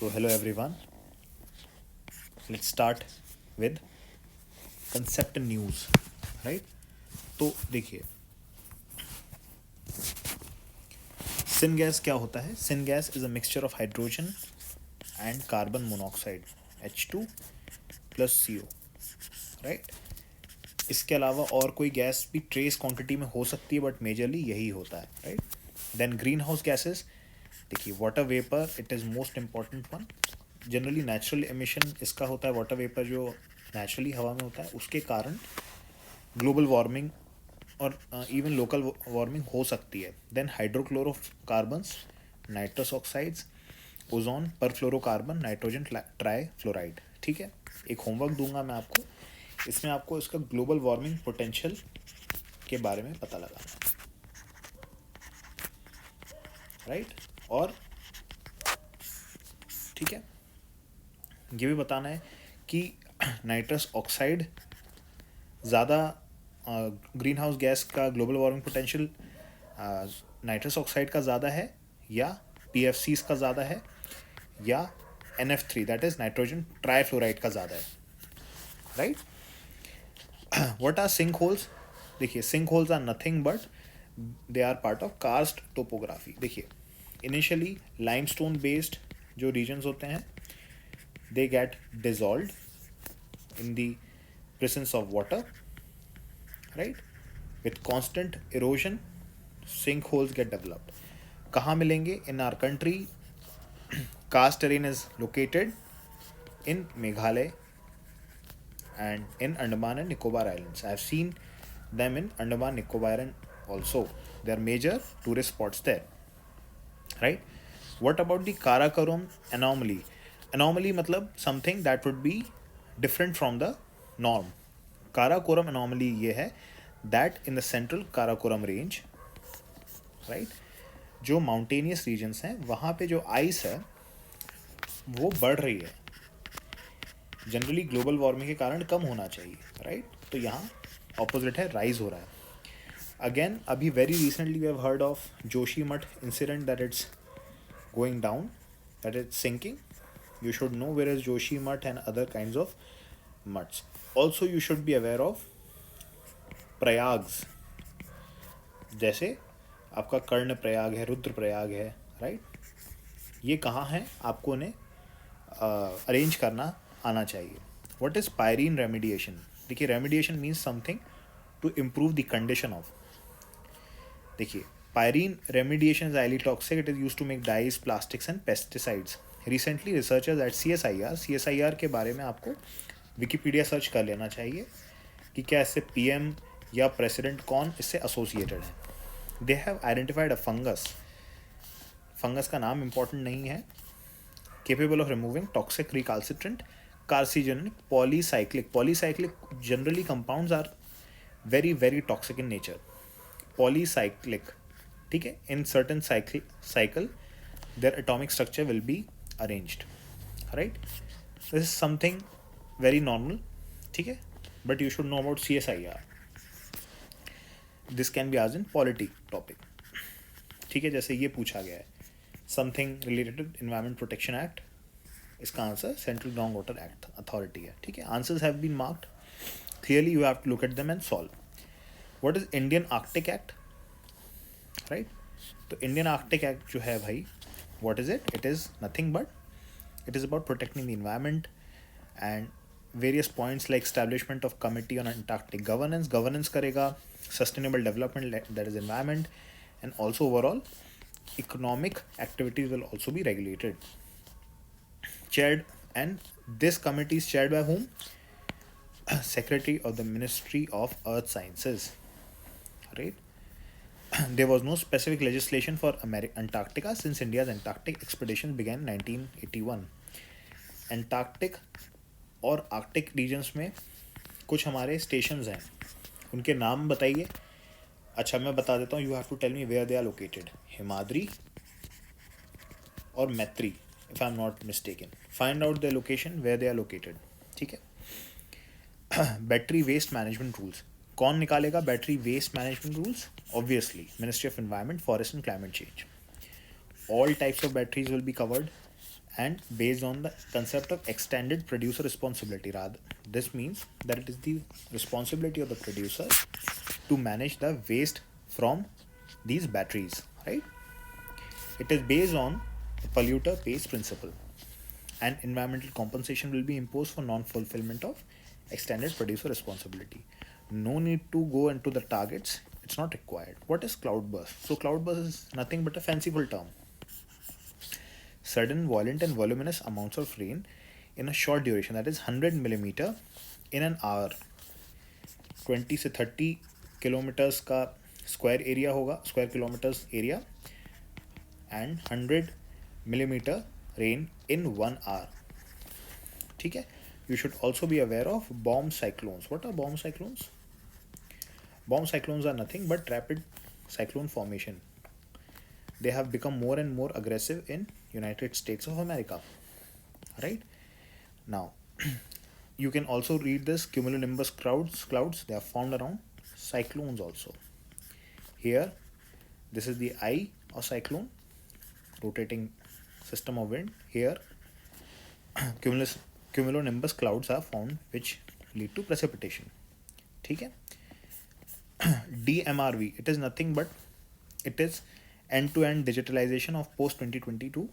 So hello everyone. Let's start with concept news, right? तो देखिए, syn gas क्या होता है? Syn gas is a mixture of hydrogen and carbon monoxide H2 plus CO, right? इसके अलावा और कोई गैस भी ट्रेस क्वांटिटी में हो सकती है, बट मेजरली यही होता है, right? Then green house gases, देखिए water vapour it is most important one. Generally natural emission इसका होता है, वाटर वेपर जो नेचुरली हवा में होता है उसके कारण ग्लोबल वार्मिंग और इवन लोकल वार्मिंग हो सकती है. Then hydrochlorocarbons, nitrous oxides, ozone, perfluorocarbon, nitrogen trifluoride. ठीक है, एक होमवर्क दूंगा मैं आपको, इसमें आपको इसका ग्लोबल वार्मिंग पोटेंशियल के बारे में पता लगाना है, राइट? और ठीक है, ये भी बताना है कि नाइट्रस ऑक्साइड ज़्यादा ग्रीन हाउस गैस का global warming potential nitrous oxide का ज़्यादा है या PFCs का ज़्यादा है या NF3 that is nitrogen trifluoride का ज़्यादा है, right? What are sink holes? देखिए, sink holes are nothing but they are part of karst topography. देखिए, इनिशियली लाइमस्टोन बेस्ड जो रीजन्स होते हैं they get dissolved in the presence of water, right? With constant erosion sinkholes get developed. कहाँ मिलेंगे? In our country karst terrain is located in Meghalaya and in Andaman and Nicobar Islands. I have seen them in Andaman Nicobar and also they are major tourist spots there, right? What about the Karakoram anomaly? Anomaly मतलब something that would be different from the norm. Karakoram anomaly ये है that in the central Karakoram range, right, जो mountainous regions हैं वहाँ पे जो ice है वो बढ़ रही है. जनरली ग्लोबल वार्मिंग के कारण कम होना चाहिए, राइट? तो यहाँ ऑपोजिट है, राइज हो रहा है. अगेन अभी very recently we have heard of Joshimath incident that it's going down, that it's sinking. You should know where is Joshimath and other kinds of mutts. Also you should be aware of प्रयाग्स, जैसे आपका कर्ण प्रयाग है, रुद्र प्रयाग है, right? ये कहाँ हैं आपको उन्हें arrange करना आना चाहिए. What is pyrene remediation? देखिए, remediation means something to improve the condition of. देखिए, pyrene remediation is highly toxic. It is used to make dyes, plastics and pesticides. Recently researchers at CSIR के बारे में आपको Wikipedia search कर लेना चाहिए कि क्या इससे PM या प्रेसिडेंट कौन इससे एसोसिएटेड है. They have identified a fungus का नाम इम्पॉर्टेंट नहीं है, capable of removing toxic recalcitrant carcinogenic polycyclic generally compounds are very toxic in nature. Polycyclic, ठीक है, in certain cycle their atomic structure will be arranged, right? This is something very normal, ठीक है, but you should know about CSIR. This can be आज इन polity topic, ठीक है? जैसे ये पूछा गया है something related to environment protection act, इसका answer central ground water act authority है, ठीक है? Answers have been marked clearly, you have to look at them and solve. What is Indian Arctic act, right? तो Indian Arctic act जो है भाई, what is it? It is nothing but it is about protecting the environment and various points like establishment of committee on Antarctic governance करेगा, sustainable development that is environment and also overall economic activities will also be regulated. Chaired and this committee is chaired by whom? Secretary of the Ministry of Earth Sciences, right? There was no specific legislation for Antarctica since India's Antarctic expedition began in 1981. Antarctic और Arctic regions में कुछ हमारे stations हैं, उनके नाम बताइए. अच्छा, मैं बता देता हूँ, you have to tell me where they are located. Himadri और Maitri, if I am not mistaken. Find out the location where they are located, ठीक है? बैटरी वेस्ट मैनेजमेंट रूल्स कौन निकालेगा? Battery waste management rules, obviously ministry of environment, forest and climate change. All types of batteries will be covered and based on the concept of extended producer responsibility. Rather, this means that it is the responsibility of the producer to manage the waste from these batteries, right? It is based on the polluter pays principle, and environmental compensation will be imposed for non-fulfillment of extended producer responsibility. No need to go into the targets, it's not required. What is cloudburst? So cloudburst is nothing but a fanciful term. Sudden, violent and voluminous amounts of rain in a short duration, that is 100 millimeter in an hour. 20 से 30 kilometres का square area होगा, square kilometres area, and 100 millimeter rain in 1 hour. ठीक है. You should also be aware of bomb cyclones. What are bomb cyclones? Bomb cyclones are nothing but rapid cyclone formation. They have become more and more aggressive in United States of America. Right? Now, you can also read this cumulonimbus clouds. They are found around cyclones also. Here, this is the eye of cyclone, rotating system of wind. Here, cumulonimbus clouds are found which lead to precipitation. ठीक है. DMRV, it is nothing but it is end-to-end digitalization of post 2020 to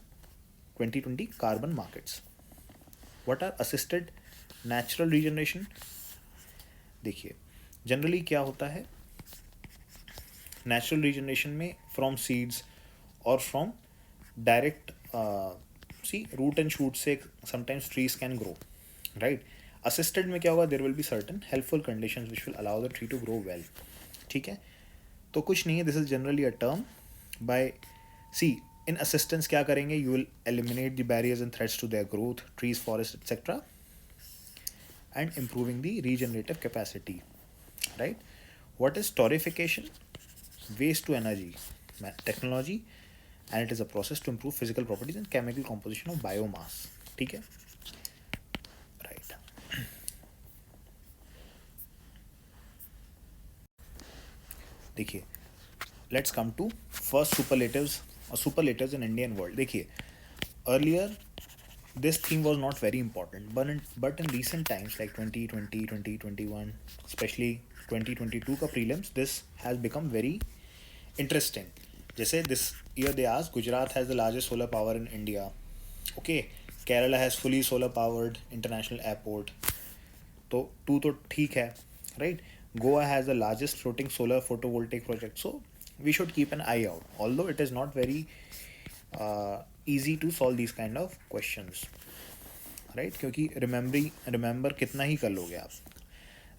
2020 carbon markets. What are assisted natural regeneration? देखिए, generally क्या होता है natural regeneration में, from seeds और from direct root and shoot से sometimes trees can grow, right. Assisted में क्या होगा, there will be certain helpful conditions which will allow the tree to grow well. ठीक है. तो कुछ नहीं है, this is generally a term by in assistance क्या करेंगे, you will eliminate the barriers and threats to their growth, trees, forest etcetera, and improving the regenerative capacity, right. What is torrefication? Waste to energy technology, and it is a process to improve physical properties and chemical composition of biomass. ठीक है, right. देखिए, let's come to first superlatives in Indian world. देखिए, earlier this theme was not very important, but in recent times like 2020, 2021, especially 2022 का prelims, this has become very interesting. जैसे this year they asked, Gujarat has the largest solar power in India. Okay, Kerala has fully solar powered international airport. तो ठीक है, right. Goa has the largest floating solar photovoltaic project. So we should keep an eye out, although it is not very easy to solve these kind of questions, right. क्योंकि remember कितना ही कर लोगे आप.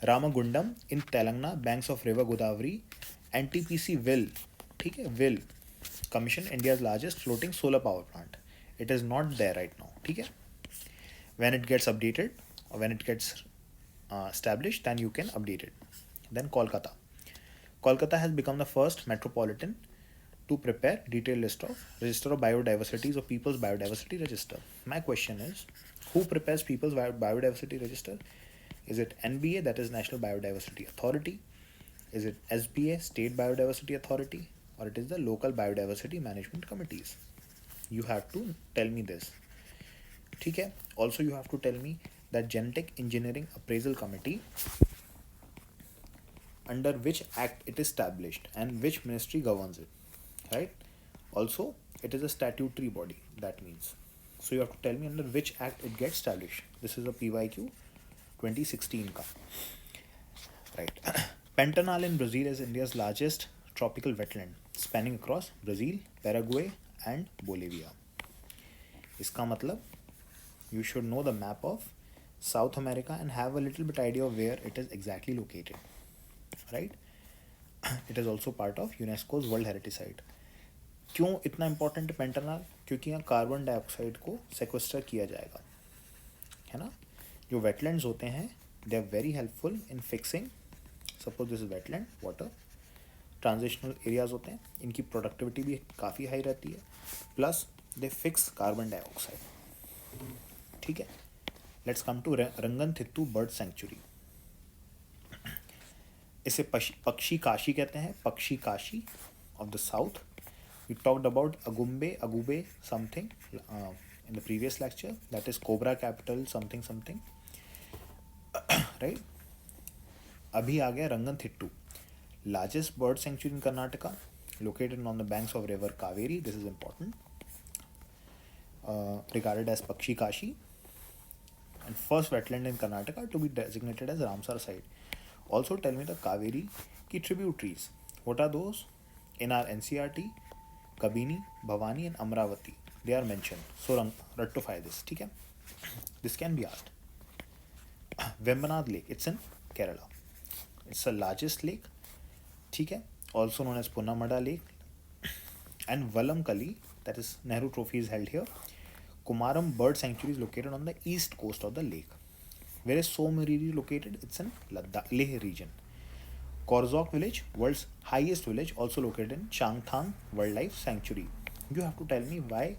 Ramagundam in Telangana, banks of river Godavari, NTPC will, ठीक है, will commission India's largest floating solar power plant. It is not there right now. ठीक है. When it gets updated or when it gets established, then you can update it. Then Kolkata has become the first metropolitan to prepare detailed register of biodiversities or people's biodiversity register. My question is, who prepares people's biodiversity register? Is it NBA, that is National Biodiversity Authority? Is it SBA, State Biodiversity Authority? Or it is the local biodiversity management committees? You have to tell me this. ठीक है. Also you have to tell me that genetic engineering appraisal committee, under which act it is established and which ministry governs it, right. Also it is a statutory body, that means. So you have to tell me under which act it gets established. This is a PYQ 2016 ka, right. Pantanal in Brazil is India's largest tropical wetland, spanning across Brazil, Paraguay and Bolivia. इसका मतलब you should know the map of South America and have a little bit idea of where it is exactly located, right. It is also part of UNESCO's World Heritage Site. क्यों इतना important है पेंटानल? क्योंकि यहाँ carbon dioxide को सेक्वेस्टर किया जाएगा, है ना. जो वेटलैंड्स होते हैं, they are very helpful in fixing, suppose this is wetland, water transitional areas होते हैं, इनकी प्रोडक्टिविटी भी काफ़ी हाई रहती है, plus they fix carbon dioxide. ठीक है. Let's come to Ranganathittu bird sanctuary. इसे पक्षी काशी कहते हैं, Pakshi Kashi of the south. We talked about Agumbe something in the previous lecture, that is Cobra Capital something something, right? Abhi aa gaya Ranganthittu, largest bird sanctuary in Karnataka, located on the banks of river Kaveri. This is important. Regarded as Pakshi Kashi, and first wetland in Karnataka to be designated as Ramsar site. Also tell me the Kaveri ki tributaries. What are those? In our NCRT, Kabini, Bhavani and Amravati. They are mentioned. So rectify this. ठीक है? This can be asked. Vembanad Lake. It's in Kerala. It's the largest lake. ठीक है? Also known as Punnamada Lake. And Valamkali, that is Nehru Trophy, is held here. Kumaram Bird Sanctuary is located on the east coast of the lake. Where is Someri located? It's in Ladakh, Leh region. Korzok village, world's highest village, also located in Changthang Wildlife Sanctuary. You have to tell me why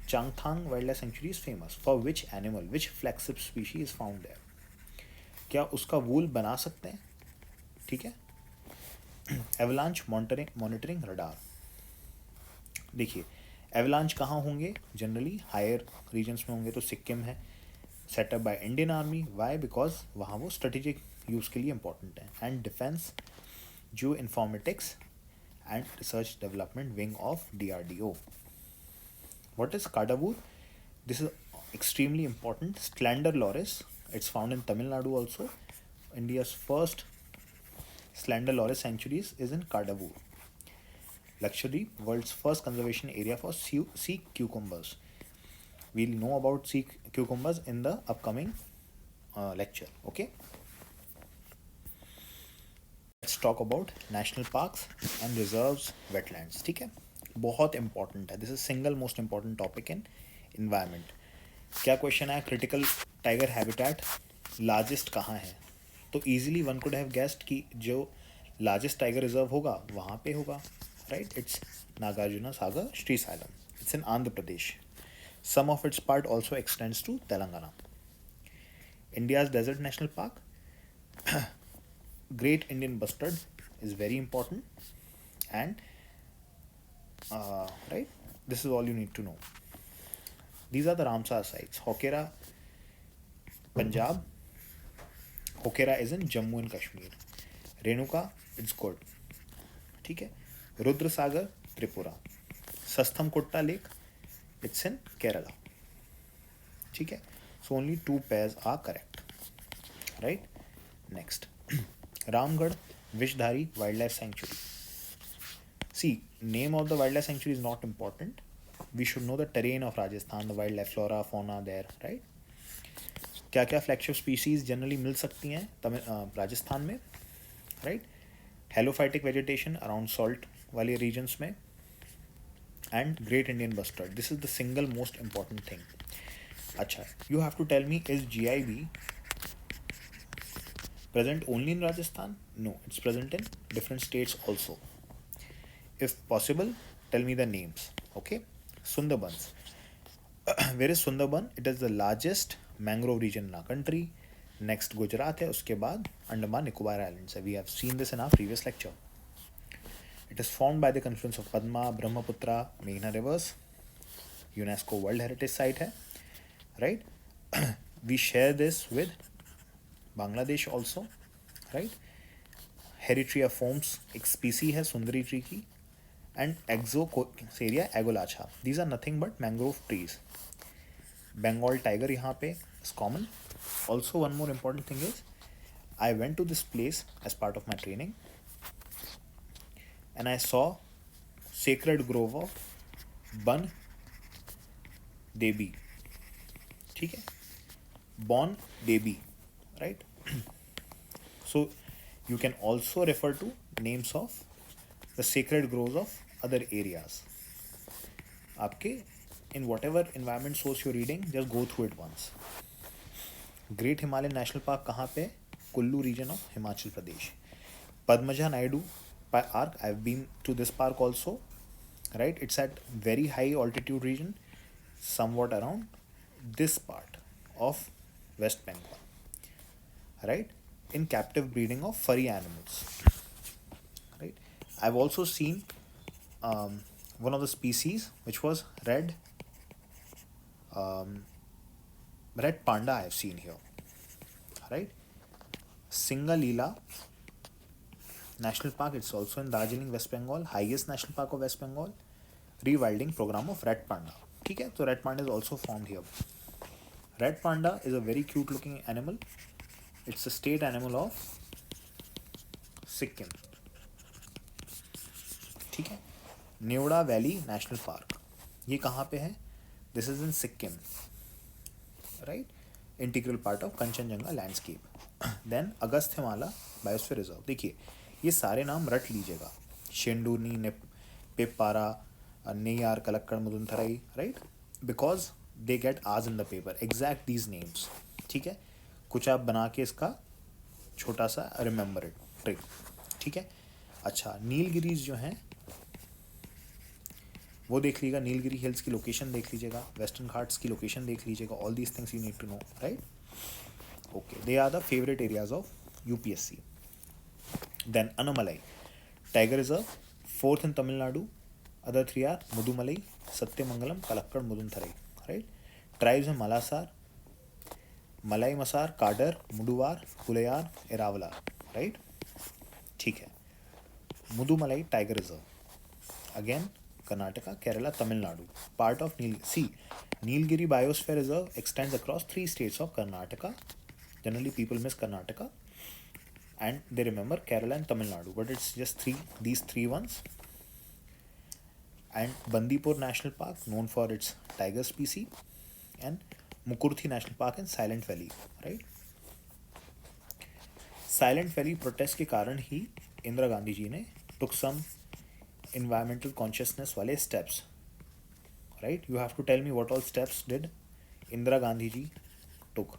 Changthang Wildlife Sanctuary is famous. For which animal, which flagship species is found there? क्या उसका वूल बना सकते हैं? ठीक है. Avalanche monitoring radar. देखिए avalanche कहाँ होंगे? जनरली हायर रीजन्स में होंगे, तो सिक्किम है. Setup by Indian army. Why? Because वहाँ वो स्ट्रेटेजिक यूज़ के लिए इंपॉर्टेंट है. And defence geo informatics and research development wing of DRDO. What is Kadavur? This is extremely important. Slender loris. It's found in Tamil Nadu also. India's first slender loris sanctuaries is in Kadavur. Lakshadweep, world's first conservation area for sea cucumbers. We'll know about sea cucumbers in the upcoming lecture. Okay. Let's talk about national parks and reserves, wetlands. ठीक है, बहुत important है. This is single most important topic in environment. क्या question है? Critical tiger habitat largest कहाँ है? तो easily one could have guessed कि जो लार्जेस्ट टाइगर रिजर्व होगा वहाँ पे होगा, right? It's Nagarjuna Sagar Srisailam. It's in Andhra Pradesh. Some of its part also extends to Telangana. India's desert national park, Great Indian Bustard is very important, and right, this is all you need to know. These are the Ramsar sites. Hokera, Punjab. Hokera is in Jammu and Kashmir. Renuka, it's good. ठीक है. Rudra Sagar, Tripura. Sasthamkotta lake, it's in Kerala. ठीक है. So only 2 pairs are correct, right? Next, Ramgarh Vishdhari Wildlife Sanctuary. See, name of the wildlife sanctuary is not important. We should know the terrain of Rajasthan, the wildlife flora, fauna there, right? क्या क्या flagship species generally मिल सकती हैं राजस्थान में, right? हेलोफाइटिक vegetation around salt वाले regions में, and Great Indian Bustard. This is the single most important thing. अच्छा, you have to tell me, is GIB present only in Rajasthan? No, it's present in different states also. If possible, tell me the names. Okay. Sundarbans. Where is Sundarban? It is the largest mangrove region in our country. Next Gujarat है, उसके बाद Andaman Nicobar Islands. We have seen this in our previous lecture. It is formed by the confluence of Padma, Brahmaputra, Meghna rivers. UNESCO World Heritage Site है, right? We share this with Bangladesh also, right? Heritiformes एक species है सुंदरी tree की, and Exocoeria agolacha. These are nothing but mangrove trees. Bengal tiger यहाँ पे is common. Also, one more important thing is, I went to this place as part of my training, and I saw sacred grove of Ban Devi. ठीक है, Bon Devi, right? So you can also refer to names of the sacred groves of other areas. आपके in whatever environment source you're reading, just go through it once. Great Himalayan National Park कहाँ पे? Kullu region of Himachal Pradesh. Padmaja Naidu Park, I've been to this park also, right? It's at very high altitude region, somewhat around this part of West Bengal, right? In captive breeding of furry animals, right? I've also seen one of the species which was red red panda I have seen here, right? Singalila National Park, it's also in Darjeeling, West Bengal, highest national park of West Bengal. Rewilding program of red panda. ठीक है, तो red panda is also formed here. Red panda is a very cute looking animal. It's a state animal of Sikkim. ठीक है. न्योड़ा valley national park, ये कहाँ पे है? This is in Sikkim, right? Integral part of Kangchenjunga landscape. Then Agasthyamala biosphere reserve. देखिए ये सारे नाम रट लीजिएगा. Shendurney, Peppara, Neyyar, Kalakkad, Mundanthurai, right? Because they get आज in the paper exact these names. ठीक है, कुछ आप बना के इसका छोटा सा रिमेंबर इट ट्रिक. ठीक है. अच्छा, नीलगिरीज जो हैं वो देख लीजिएगा. नीलगिरी हिल्स की लोकेशन देख लीजिएगा, वेस्टर्न घाट्स की लोकेशन देख लीजिएगा. All these things you need to know, right? Okay, they are the favourite areas of UPSC. Then Anamalai tiger reserve, fourth in Tamil Nadu. Other three are Mudumalai, Sathyamangalam, Kalakkad, Mundanthurai, right? Tribes हैं मलासार, मलाई मसार, काडर, मुडुवार, पुलयार, एरावला, राइट? ठीक है. Mudumalai tiger reserve, again Karnataka, Kerala, Tamil Nadu, part of Nilgiri Biosphere Reserve extends across 3 states of Karnataka. Generally, people miss Karnataka and they remember Kerala and Tamil Nadu, but it's just these three ones. And Bandipur National Park, known for its tiger species, and Mukurthi National Park in Silent Valley, right? Silent Valley protest के कारण ही इंदिरा गांधी जी ने took some environmental consciousness wale steps, right? You have to tell me what all steps did Indira Gandhi ji took.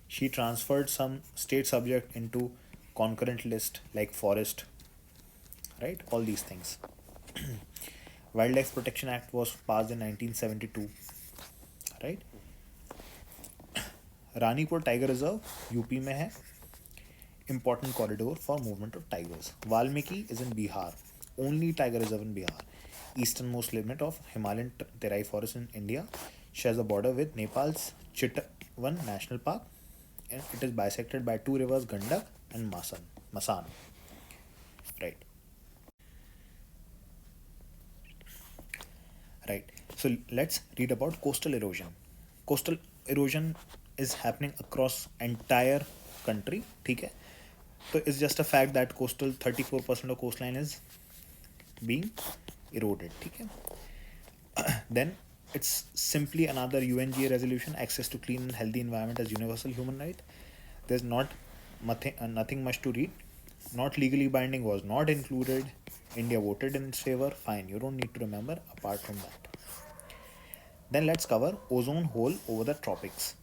She transferred some state subject into concurrent list like forest, right? All these things. Wildlife Protection Act was passed in 1972, right? Ranipur Tiger Reserve UP में है, important corridor for movement of tigers. Valmiki is in Bihar, only tiger reserve in Bihar, easternmost limit of Himalayan terai forest in India, shares a border with Nepal's Chitwan National Park, and it is bisected by two rivers, Gandak and Masan. Right. Right. So let's read about coastal erosion. Coastal erosion is happening across entire country. ठीक है. So it's just a fact that coastal 34% of coastline is being eroded. ठीक है. Then it's simply another UNGA resolution, access to clean and healthy environment as universal human right. There's nothing much to read. Not legally binding was not included. India voted in its favor. Fine, you don't need to remember apart from that. Then let's cover ozone hole over the tropics.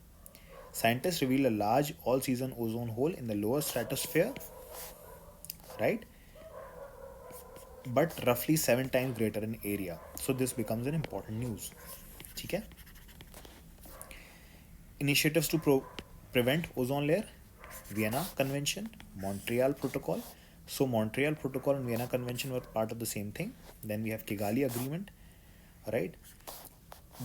Scientists reveal a large all-season ozone hole in the lower stratosphere, right? But roughly 7 times greater in area. So this becomes an important news. ठीक है? Initiatives to prevent ozone layer: Vienna Convention, Montreal Protocol. So Montreal Protocol and Vienna Convention were part of the same thing. Then we have Kigali Agreement, right?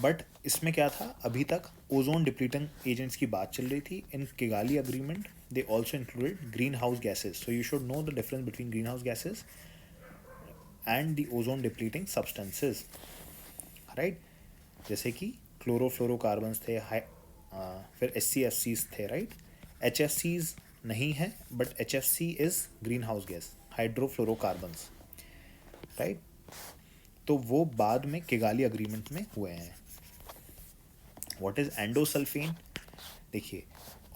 But इसमें क्या था, अभी तक ozone depleting agents की बात चल रही थी. In Kigali agreement they also included green house gases. So you should know the difference between green house gases and the ozone depleting substances, right? जैसे कि क्लोरोफ्लोरोकार्बन्स थे, फिर HCFCs थे, राइट? HFCs नहीं है, but HFC is green house gas, hydrofluorocarbons, right? तो वो बाद में किगाली अग्रीमेंट में हुए हैं. What is endosulfan? देखिए,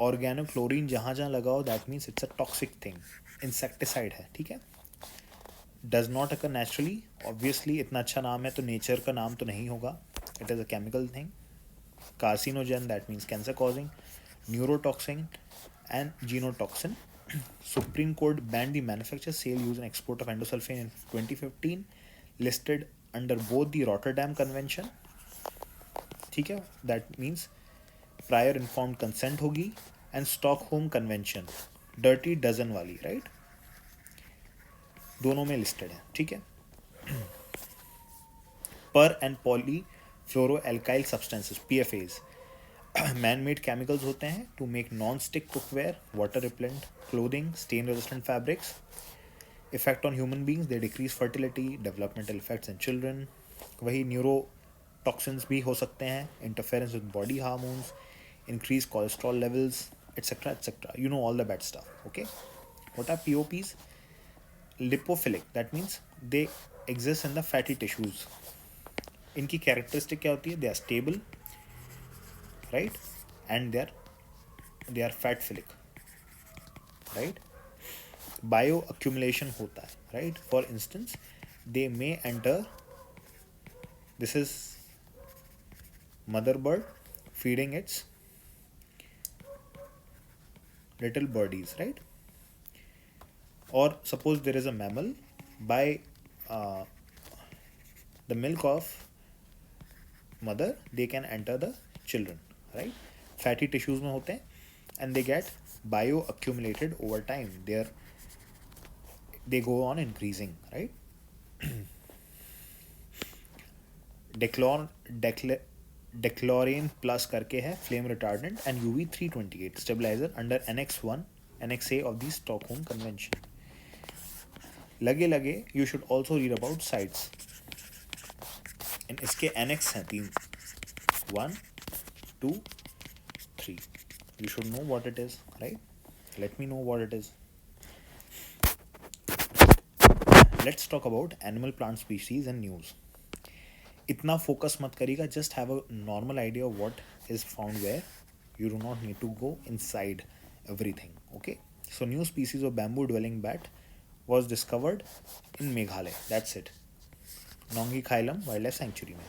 ऑर्गेनोक्लोरीन जहाँ जहाँ लगाओ that means it's a toxic thing, insecticide है. ठीक है. Does not occur naturally, obviously इतना अच्छा नाम है तो नेचर का नाम तो नहीं होगा. It is a chemical thing. Carcinogen that means cancer causing. Neurotoxin and genotoxin. Supreme court ban the manufacture, sale, use and export of endosulfan in 2015, listed under both the Rotterdam Convention, ठीक है, that means prior informed consent होगी, and Stockholm Convention, dirty dozen वाली, right? दोनों में listed है. ठीक है. Per and poly fluoroalkyl substances PFAs man made chemicals होते हैं to make non stick cookware, water repellent clothing, stain resistant fabrics. Effect on human beings, they decrease fertility, developmental effects in children. वही neuro toxins भी हो सकते हैं, interference with body hormones, increase cholesterol levels, etcetera etcetera. You know all the bad stuff. Okay, what are POPs? Lipophilic, that means they exist in the fatty tissues. इनकी characteristic क्या होती है? They are stable, right, and they are fatphilic, right. Bio accumulation होता है, right. For instance, they may enter, this is mother bird feeding its little birdies, right? Or suppose there is a mammal, by the milk of mother they can enter the children, right? Fatty tissues में होते हैं, and they get bio accumulated over time. They go on increasing, right? Dechlorane plus करके है flame retardant and UV328 stabilizer under NX1 NXA of the Stockholm convention. लगे लगे you should also read about CITES. In इसके annex हैं 3, 1, 2, 3. You should know what it is, right? Let me know what it is. Let's talk about animal plant species and news. इतना focus मत करिएगा, just have a normal idea of what is found where. You do not need to go inside everything. Okay, so new species of bamboo dwelling bat was discovered in Meghalaya. That's it. Nongi Khailam Wildlife Sanctuary में.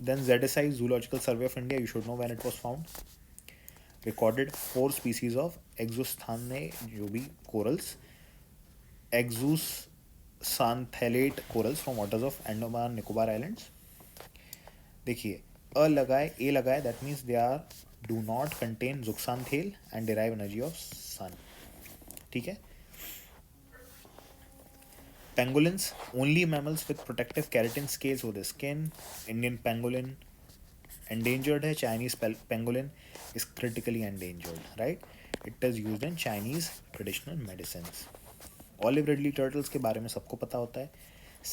Then ZSI Zoological Survey of India, you should know when it was found. Recorded 4 species of Exosthane जो भी corals, Exosanthellate corals from waters of Andaman Nicobar Islands. देखिए, अ लगाए, ए लगाए, that means they are do not contain zooxanthale and derive energy of sun. ठीक है. Pangolins, only mammals with protective keratin scales over the skin. Indian pangolin endangered है. Chinese pangolin is critically endangered, right? It is used in Chinese traditional medicines. Olive ridley turtles के बारे में सबको पता होता है.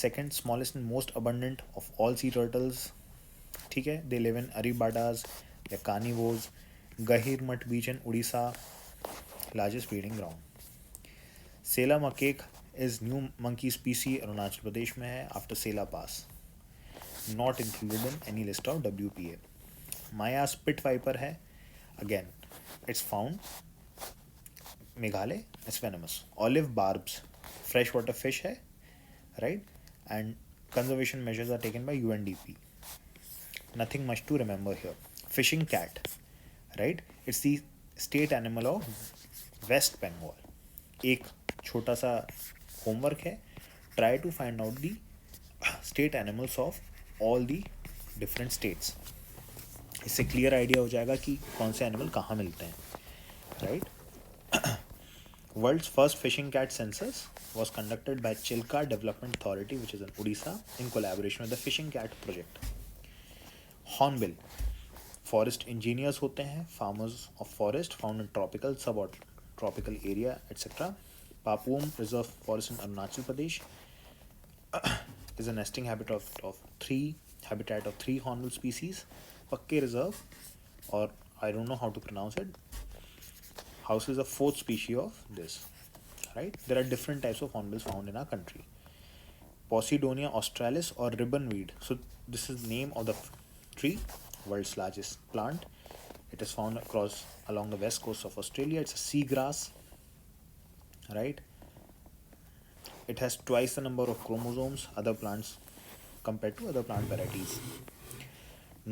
Second smallest and most abundant of all sea turtles. ठीक है. They live in Aribadas, they're carnivores. Gahir Mutt Beach in Odisha, largest breeding ground. Sela macaque is new monkey species, Arunachal Pradesh में है, after Sela pass. Not included in any list of WPA. Maya spit viper है, again it's found Meghalaya, it's venomous. Olive barbs fresh water fish है, right, and conservation measures are taken by UNDP. Nothing much to remember here. Fishing cat, right, it's the state animal of west Bengal. एक छोटा सा homework है, try to find out the state animals of all the different states. इससे clear idea हो जाएगा कि कौन से एनिमल कहाँ मिलते हैं, right. World's first fishing cat census was conducted by Chilka Development Authority, which is in Odisha, in collaboration with the Fishing Cat Project. Hornbill, forest engineers होते हैं, farmers of forest found in tropical, subtropical area, etc. Papuam Reserve Forest in Arunachal Pradesh is a nesting habitat of three hornbill species. Pakke Reserve, or I don't know how to pronounce it, houses the 4th species of this. Right? There are different types of hornbills found in our country. Posidonia australis or ribbonweed. So this is the name of the tree, world's largest plant. It is found along the west coast of Australia. It's a seagrass. Right? It has twice the number of chromosomes other plants compared to other plant varieties.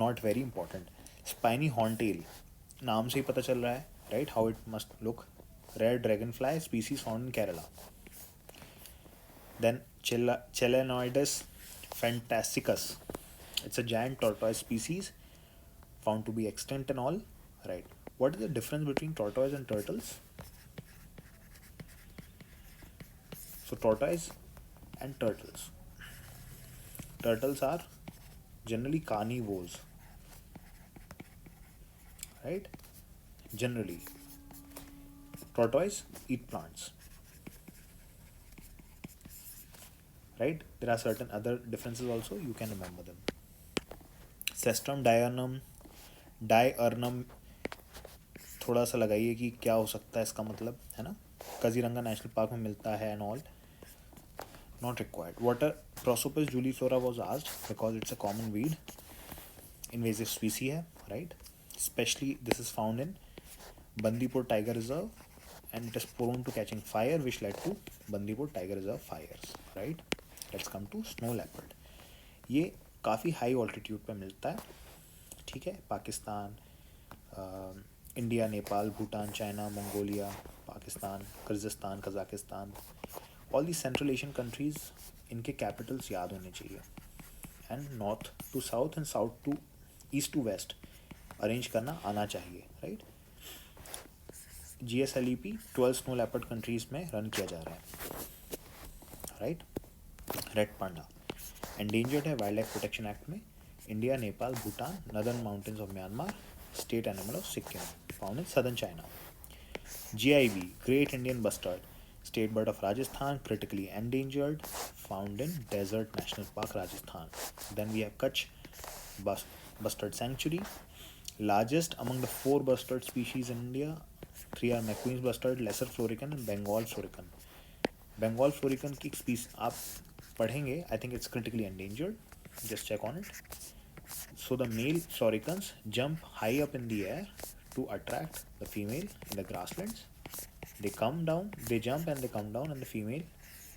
Not very important. Spiny horntail, नाम से ही पता चल रहा है, right? How it must look. Rare dragonfly species found in Kerala. Then Chelenoides fantasticus. It's a giant tortoise species found to be extinct and all. Right. What is the difference between tortoise and turtles? So tortoise and turtles. Turtles are generally carnivores, right? Generally, tortoise eat plants, right? There are certain other differences also, you can remember them. Cestrum diurnum, diurnum, थोड़ा सा लगाइए कि क्या हो सकता है इसका मतलब, है ना? काजीरंगा नेशनल पार्क में मिलता है and all. Not required. Water Prosopis juliflora was asked because it's a common weed, invasive species है, right? Especially this is found in Bandipur Tiger Reserve and it is prone to catching fire, which led to Bandipur Tiger Reserve fires, right? Let's come to snow leopard. ये काफ़ी high altitude पे मिलता है, ठीक है? Pakistan, India, Nepal, Bhutan, China, Mongolia, Pakistan, Kyrgyzstan, Kazakhstan, all the central Asian countries, इनके capitals याद होने चाहिए. And north to south and south to east to west arrange करना आना चाहिए, right? GSLEP 12 snow leopard countries में रन किया जा रहा है, राइट? रेड पांडा एंडेंजर्ड है वाइल्ड लाइफ प्रोटेक्शन एक्ट में. India, Nepal, Bhutan, northern mountains of Myanmar, state animal of Sikkim, found in southern China. GIB great Indian bustard, state bird of Rajasthan, critically endangered, found in Desert National Park, Rajasthan. Then we have Kutch Bustard Sanctuary, largest among the 4 bustard species in India. 3 are McQueen's bustard, Lesser florican and Bengal florican. Bengal florican की species आप पढ़ेंगे, I think it's critically endangered. Just check on it. So the male floricans jump high up in the air to attract the female in the grasslands. They come down, they jump and they come down and the female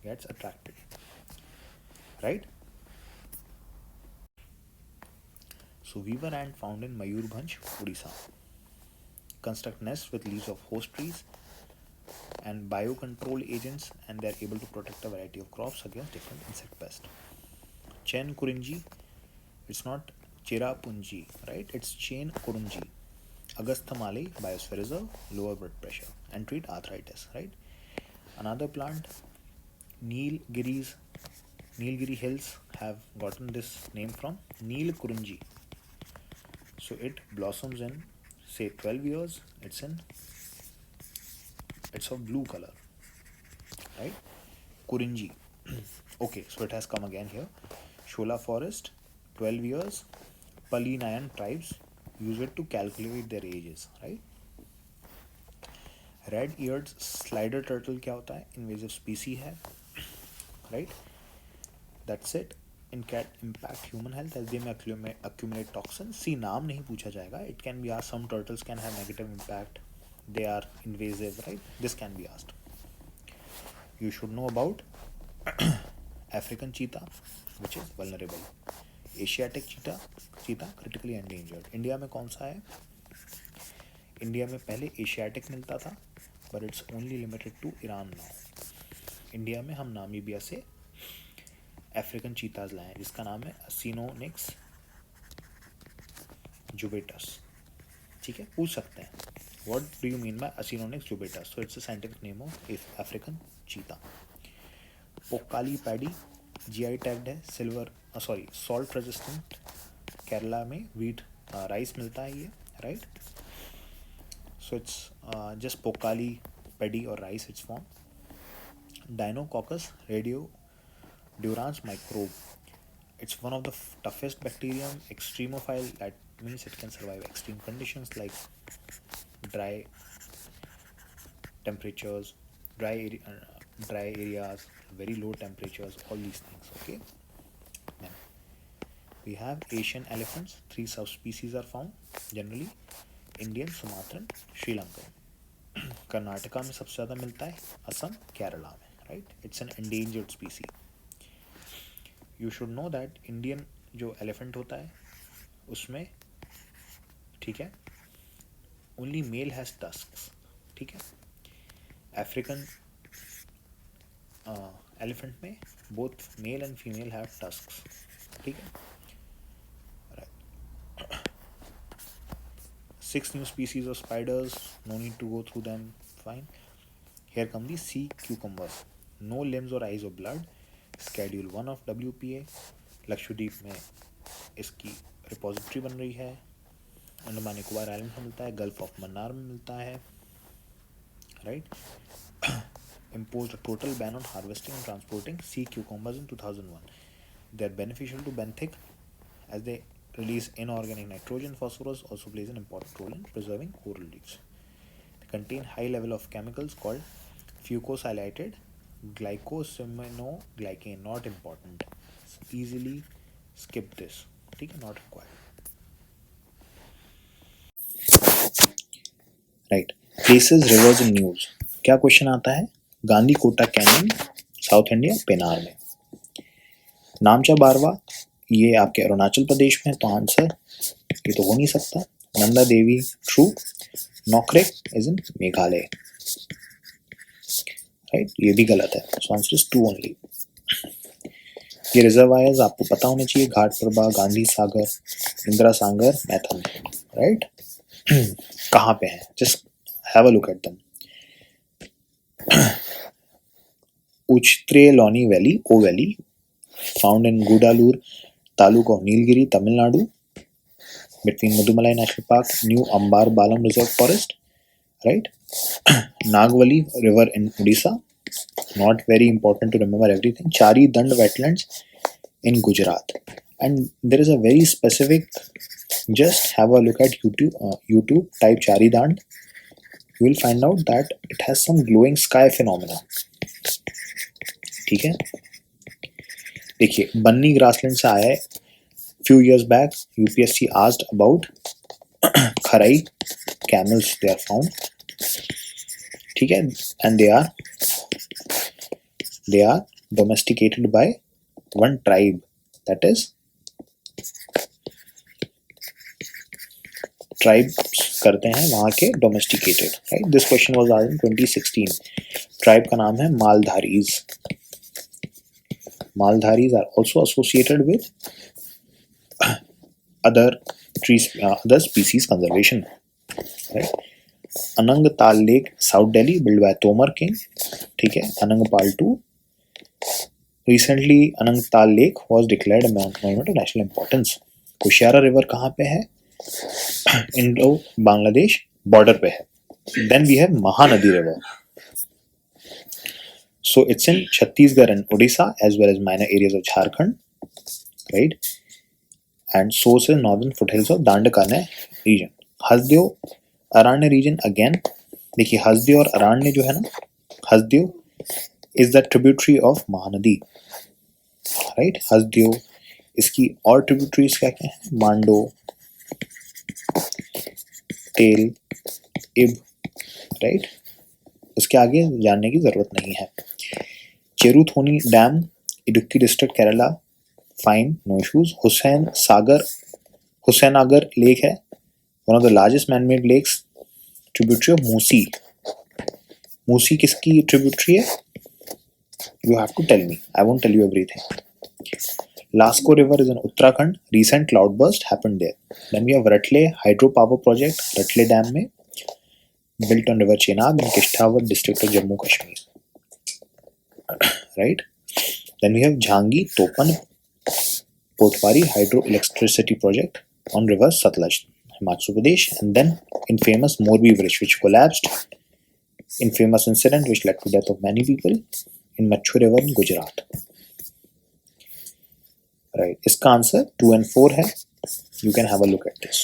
gets attracted, right? So weaver ant found in Mayurbhanj, Odisha. Construct nests with leaves of host trees and biocontrol agents, and they are able to protect a variety of crops against different insect pests. Chen Kurunji, it's not Cherapunji, right? It's Chain Kurunji. Agasthamale Biosphere Reserve, lower blood pressure and treat arthritis, right? Another plant, Nilgiri hills have gotten this name from Neel Kurunji. So it blossoms in say 12 years. It's of blue color, right? Kurunji. Okay, so it has come again here. Shola forest, 12 years. Palinayan tribes use it to calculate their ages, right? Red-eared slider turtle क्या होता है? Invasive species है, right? That's it. Impact human health as they may accumulate toxins. See, नाम नहीं पूछा जाएगा. It can be asked. Some turtles can have negative impact. They are invasive, right? This can be asked. You should know about African cheetah, which is vulnerable. Asiatic cheetah critically endangered. India में कौन सा है? India में पहले Asiatic मिलता था, but it's only limited to Iran now. India में हम नामीबिया से अफ्रीकन चीताज लाए जिसका नाम है असिनोनिक्स जुबेटस. ठीक है, पूछ सकते हैं what do you mean by acinonyx jubatus. So it's a scientific name of African cheetah. Pokkali paddy GI tagged है, सॉल्ट रेजिस्टेंट. केरला में वीट राइस मिलता है ये, right? So it's just Pokali, paddy or rice it's formed. Deinococcus radiodurans microbe. It's one of the toughest bacterium, extremophile. That means it can survive extreme conditions like dry temperatures, dry areas, very low temperatures, all these things, okay? Then we have Asian elephants. 3 subspecies are found generally. Indian, Sumatran, Sri Lankan. Karnataka में सबसे ज़्यादा मिलता है, असम, केरला में, right? It's an endangered स्पीसी. You should know that Indian जो elephant होता है उसमें, ठीक है, ओनली मेल हैज़ टस्क्स, ठीक है? अफ्रीकन एलिफेंट में both male and female have tusks, ठीक है? 6 new species of spiders, no need to go through them, fine. Here come the sea cucumbers. No limbs or eyes or blood. Schedule 1 of WPA. Lakshadweep में इसकी repository बन रही है, Andaman Nicobar island में मिलता है, गल्फ ऑफ मन्नार में मिलता है, right. Imposed a total ban on harvesting and transporting sea cucumbers in 2001. They are beneficial to benthic as they release inorganic nitrogen. Phosphorus also plays an important role in preserving coral reefs. They contain high level of chemicals called fucosylated glycosaminoglycan. Not important. Easily skip this. ठीक है, not required. Right. Places, rivers in news. क्या question आता है? Gandikota canyon, south India, Pennar में. Namcha बारवा, ये आपके अरुणाचल प्रदेश में, तो आंसर ये तो हो नहीं सकता. Nanda Devi, true. Nokrek is in Meghalaya, right. ये भी गलत है, सो आंसर इज 2 ओनली. ये रिजर्वायर्स आपको पता होने चाहिए. Ghataprabha, Gandhi Sagar, Indira Sagar, Maithon, right. कहाँ पे हैं? Just have a look at them. Ouchterlony valley, O valley, found in Gudalur taluk of Nilgiri, Tamil Nadu, between Mudumalai National Park, New Ambar-Balam Reserve Forest, right? Nagvali River in Odisha, not very important to remember everything. Chari Dand Wetlands in Gujarat, and there is a very specific. Just have a look at YouTube, type Chari Dand. You will find out that it has some glowing sky phenomena. ठीक है, देखिए बन्नी grassland से आया है. Few years back, UPSC asked about Kharai camels. They are found. ठीक है, and they are domesticated by one tribe, that is tribes करते हैं वहाँ के domesticated, right? This question was asked in 2016. Tribe का नाम है मालधारीज. Maldharis are also associated with other species conservation, right? Anang Tal Lake, South Delhi, built by Tomar King. ठीक है, Anang Pal 2. Recently, Anang Tal Lake was declared a monument of national importance. Kushiara River कहाँ पे है? Indo Bangladesh border पे है. Then we have Mahanadi River. So it's in Chhattisgarh and Odisha as well as minor areas of Jharkhand, right? And source is northern foothills of Dandakane region. Hasdeo Aranya region again. देखिए हसदेव और अरण्य जो है ना, Hasdeo is the tributary of Mahanadi, right. Hasdeo, इसकी और tributaries क्या क्या है? मांडो, तेल, इब, राइट. उसके आगे जानने की जरूरत नहीं है. Cheruthoni dam, Idukki district, Kerala, fine, no issues. Hussainsagar lake है, one of the largest man made lakes, tributary of Musi. Musi किसकी ट्रिब्यूटरी है? You have to tell me, I won't tell you everything. Lasko river is in Uttarakhand. Recent cloud burst happened there. Then we have Ratle hydro power project, Ratle dam में, built on river Chenab in Kishtawar district of Jammu Kashmir, right. Then we have Jhangi Topan Potwari hydroelectricity project on river Satluj, Himachal Pradesh. And then infamous Morbi bridge which collapsed, infamous incident which led to death of many people in Machu river in Gujarat, right. इसका answer 2 and 4 है. You can have a look at this.